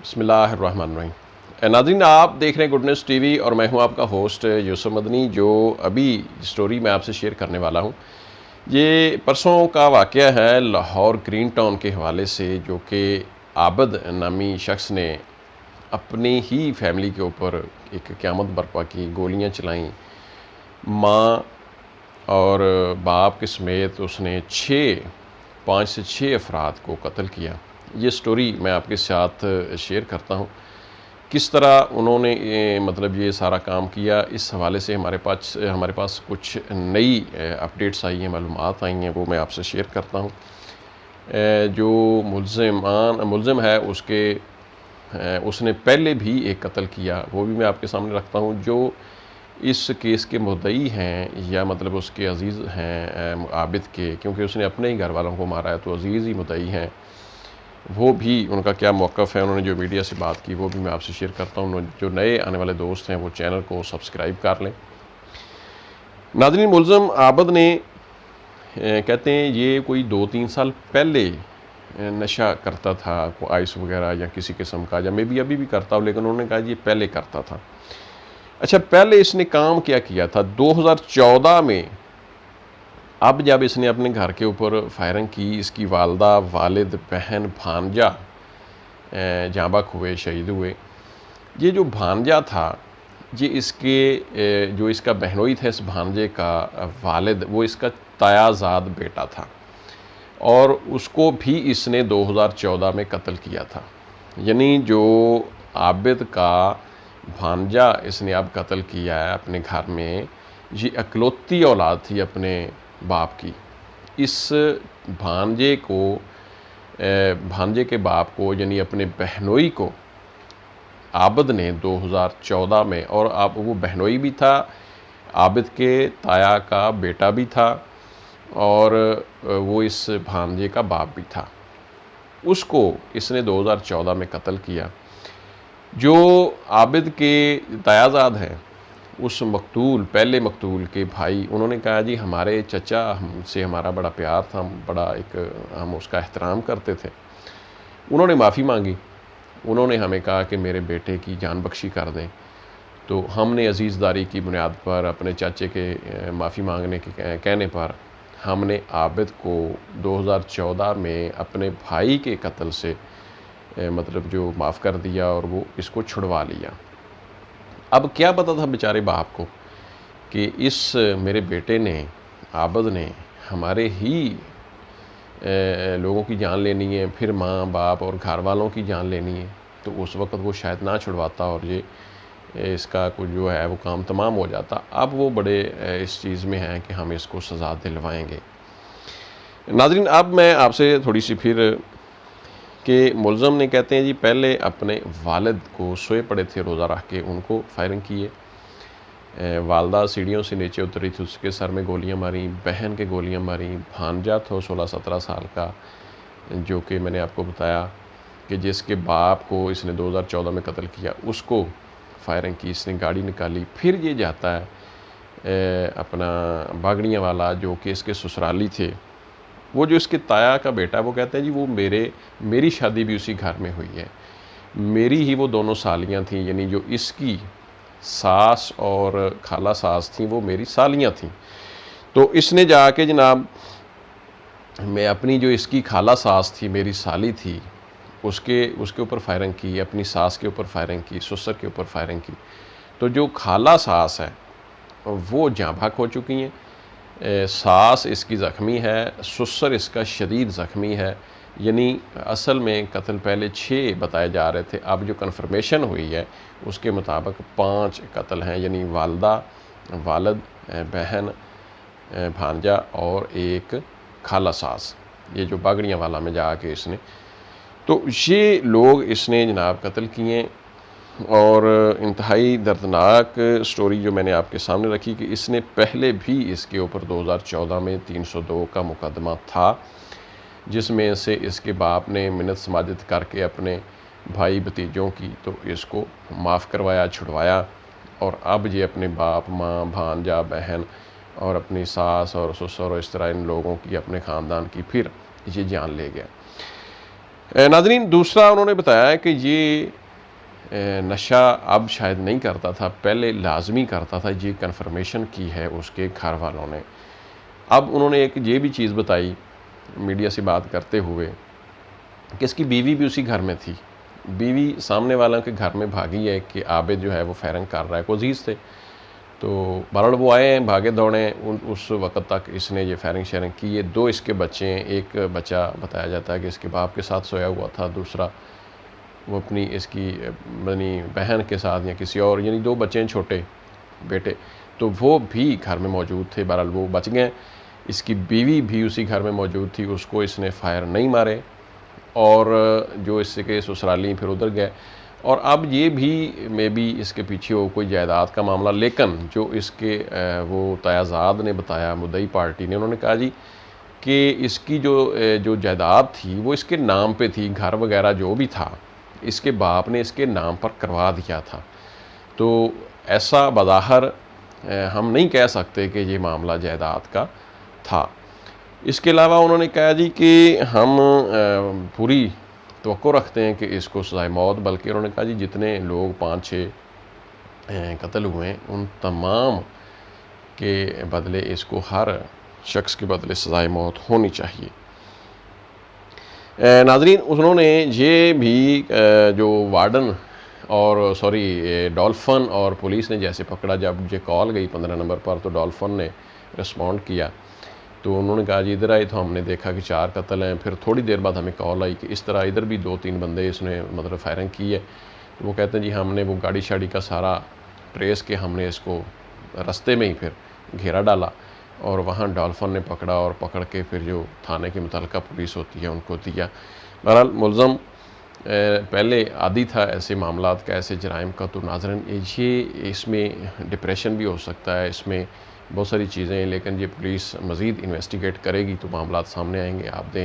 بسم اللہ الرحمن الرحیم۔ ناظرین، آپ دیکھ رہے ہیں گڈنس ٹی وی اور میں ہوں آپ کا ہوسٹ یوسف مدنی۔ جو ابھی سٹوری میں آپ سے شیئر کرنے والا ہوں یہ پرسوں کا واقعہ ہے لاہور گرین ٹاؤن کے حوالے سے، جو کہ عابد نامی شخص نے اپنی ہی فیملی کے اوپر ایک قیامت برپا کی، گولیاں چلائیں، ماں اور باپ کے سمیت اس نے 5 سے 6 افراد کو قتل کیا۔ یہ سٹوری میں آپ کے ساتھ شیئر کرتا ہوں، کس طرح انہوں نے مطلب یہ سارا کام کیا۔ اس حوالے سے ہمارے پاس کچھ نئی اپڈیٹس آئی ہیں، معلومات آئی ہیں، وہ میں آپ سے شیئر کرتا ہوں۔ جو ملزم ہے اس نے پہلے بھی ایک قتل کیا، وہ بھی میں آپ کے سامنے رکھتا ہوں۔ جو اس کیس کے مدعی ہیں یا مطلب اس کے عزیز ہیں عابد کے، کیونکہ اس نے اپنے ہی گھر والوں کو مارا ہے تو عزیز ہی مدعی ہیں، وہ بھی ان کا کیا موقف ہے، انہوں نے جو میڈیا سے بات کی وہ بھی میں آپ سے شیئر کرتا ہوں۔ جو نئے آنے والے دوست ہیں وہ چینل کو سبسکرائب کر لیں۔ ناظرین، ملزم عابد نے کہتے ہیں یہ کوئی 2-3 سال پہلے نشہ کرتا تھا، کوئی آئس وغیرہ یا کسی قسم کا، یا میں بھی ابھی بھی کرتا ہوں، لیکن انہوں نے کہا یہ پہلے کرتا تھا۔ اچھا، پہلے اس نے کام کیا تھا 2014 میں، اب جب اس نے اپنے گھر کے اوپر فائرنگ کی، اس کی والدہ، والد، بہن، بھانجا جاں بحق ہوئے، شہید ہوئے۔ یہ جو بھانجا تھا، یہ جو اس کا بہنوئی تھا، اس بھانجے کا والد، وہ اس کا تایا زاد بیٹا تھا، اور اس کو بھی اس نے 2014 میں قتل کیا تھا۔ یعنی جو عابد کا بھانجا اس نے اب قتل کیا ہے اپنے گھر میں، یہ اکلوتی اولاد تھی اپنے باپ کی۔ اس بھانجے کے باپ کو، یعنی اپنے بہنوئی کو، عابد نے 2014 میں، اور اب وہ بہنوئی بھی تھا، عابد کے تایا کا بیٹا بھی تھا، اور وہ اس بھانجے کا باپ بھی تھا، اس کو اس نے 2014 میں قتل کیا۔ جو عابد کے تایا زاد ہیں، اس پہلے مقتول کے بھائی، انہوں نے کہا جی ہمارے چچا سے ہمارا بڑا پیار تھا، ہم اس کا احترام کرتے تھے۔ انہوں نے معافی مانگی، انہوں نے ہمیں کہا کہ میرے بیٹے کی جان بخشی کر دیں، تو ہم نے عزیز داری کی بنیاد پر، اپنے چاچے کے معافی مانگنے کے کہنے پر، ہم نے عابد کو 2014 میں اپنے بھائی کے قتل سے مطلب جو معاف کر دیا، اور وہ اس کو چھڑوا لیا۔ اب کیا پتا تھا بیچارے باپ کو کہ اس میرے بیٹے نے، عابد نے، ہمارے ہی لوگوں کی جان لینی ہے، پھر ماں باپ اور گھر والوں کی جان لینی ہے، تو اس وقت وہ شاید نہ چھڑواتا، اور یہ اس کا جو ہے وہ کام تمام ہو جاتا۔ اب وہ بڑے اس چیز میں ہیں کہ ہم اس کو سزا دلوائیں گے۔ ناظرین، اب میں آپ سے تھوڑی سی پھر کہ ملزم نے کہتے ہیں جی پہلے اپنے والد کو، سوئے پڑے تھے روزہ رکھ کے، ان کو فائرنگ کیے، والدہ سیڑھیوں سے نیچے اتری تھی، اس کے سر میں گولیاں ماریں، بہن کے گولیاں ماریں، بھانجا تھا 16-17 سال کا، جو کہ میں نے آپ کو بتایا کہ جس کے باپ کو اس نے 2014 میں قتل کیا، اس کو فائرنگ کی، اس نے گاڑی نکالی۔ پھر یہ جاتا ہے اپنا باگڑیاں والا، جو کہ اس کے سسرالی تھے، وہ جو اس کے تایا کا بیٹا، وہ کہتے ہیں جی وہ میری شادی بھی اسی گھر میں ہوئی ہے، میری ہی وہ دونوں سالیاں تھیں، یعنی جو اس کی ساس اور خالہ ساس تھیں وہ میری سالیاں تھیں۔ تو اس نے جا کے جناب، میں اپنی جو اس کی خالہ ساس تھی، میری سالی تھی، اس کے اوپر فائرنگ کی، اپنی ساس کے اوپر فائرنگ کی، سسر کے اوپر فائرنگ کی۔ تو جو خالہ ساس ہے وہ جاں بحق ہو چکی ہیں، ساس اس کی زخمی ہے، سسر اس کا شدید زخمی ہے۔ یعنی اصل میں قتل پہلے 6 بتائے جا رہے تھے، اب جو کنفرمیشن ہوئی ہے اس کے مطابق 5 قتل ہیں، یعنی والدہ، والد، بہن، بھانجا اور ایک خالہ ساس، یہ جو باگڑیاں والا میں جا کے اس نے، تو یہ لوگ اس نے جناب قتل کیے۔ اور انتہائی دردناک سٹوری جو میں نے آپ کے سامنے رکھی کہ اس نے پہلے بھی اس کے اوپر 2014 میں 302 کا مقدمہ تھا، جس میں سے اس کے باپ نے منت سماجت کر کے اپنے بھائی بھتیجوں کی تو اس کو معاف کروایا، چھڑوایا، اور اب یہ اپنے باپ، ماں، بھانجا، بہن اور اپنی ساس اور سسر اور اس طرح ان لوگوں کی، اپنے خاندان کی پھر یہ جان لے گیا۔ ناظرین دوسرا انہوں نے بتایا ہے کہ یہ نشہ اب شاید نہیں کرتا تھا، پہلے لازمی کرتا تھا، یہ کنفرمیشن کی ہے اس کے گھر والوں نے۔ اب انہوں نے ایک یہ بھی چیز بتائی میڈیا سے بات کرتے ہوئے کہ اس کی بیوی بھی اسی گھر میں تھی، بیوی سامنے والوں کے گھر میں بھاگی ہے کہ عابد جو ہے وہ فائرنگ کر رہا ہے، کو عزیز تھے تو بہرحال وہ آئے ہیں بھاگے دوڑے، اس وقت تک اس نے یہ فائرنگ شیرنگ کی ہے۔ 2 اس کے بچے ہیں، ایک بچہ بتایا جاتا ہے کہ اس کے باپ کے ساتھ سویا ہوا تھا، دوسرا وہ اپنی اس کی بہن کے ساتھ یا کسی اور، یعنی 2 بچے ہیں چھوٹے بیٹے، تو وہ بھی گھر میں موجود تھے، بہرحال وہ بچ گئے۔ اس کی بیوی بھی اسی گھر میں موجود تھی، اس کو اس نے فائر نہیں مارے، اور جو اس کے سسرالی پھر ادھر گئے۔ اور اب یہ بھی میں بھی اس کے پیچھے ہو کوئی جائیداد کا معاملہ، لیکن جو اس کے وہ تیازاد نے بتایا، مدعی پارٹی نے، انہوں نے کہا جی کہ اس کی جو جائیداد تھی وہ اس کے نام پہ تھی، گھر وغیرہ جو بھی تھا اس کے باپ نے اس کے نام پر کروا دیا تھا، تو ایسا بظاہر ہم نہیں کہہ سکتے کہ یہ معاملہ جائیداد کا تھا۔ اس کے علاوہ انہوں نے کہا جی کہ ہم پوری توقع رکھتے ہیں کہ اس کو سزائے موت، بلکہ انہوں نے کہا جی جتنے لوگ 5-6 قتل ہوئے ہیں ان تمام کے بدلے اس کو ہر شخص کے بدلے سزائے موت ہونی چاہیے۔ ناظرین انہوں نے یہ بھی جو وارڈن اور ڈولفن اور پولیس نے جیسے پکڑا، جب یہ کال گئی 15 نمبر پر تو ڈولفن نے رسپونڈ کیا، تو انہوں نے کہا جی ادھر آئے تو ہم نے دیکھا کہ 4 قتل ہیں، پھر تھوڑی دیر بعد ہمیں کال آئی کہ اس طرح ادھر بھی 2-3 بندے اس نے مطلب فائرنگ کی ہے، تو وہ کہتے ہیں جی ہم نے وہ گاڑی شاڑی کا سارا ٹریس کے ہم نے اس کو رستے میں ہی پھر گھیرا ڈالا، اور وہاں ڈولفن نے پکڑا اور پکڑ کے پھر جو تھانے کی متعلقہ پولیس ہوتی ہے ان کو دیا۔ بہرحال ملزم پہلے عادی تھا ایسے معاملات کا، ایسے جرائم کا، تو ناظرین یہ اس میں ڈپریشن بھی ہو سکتا ہے، اس میں بہت ساری چیزیں ہیں، لیکن یہ پولیس مزید انویسٹیگیٹ کرے گی تو معاملات سامنے آئیں گے۔ آپ دیں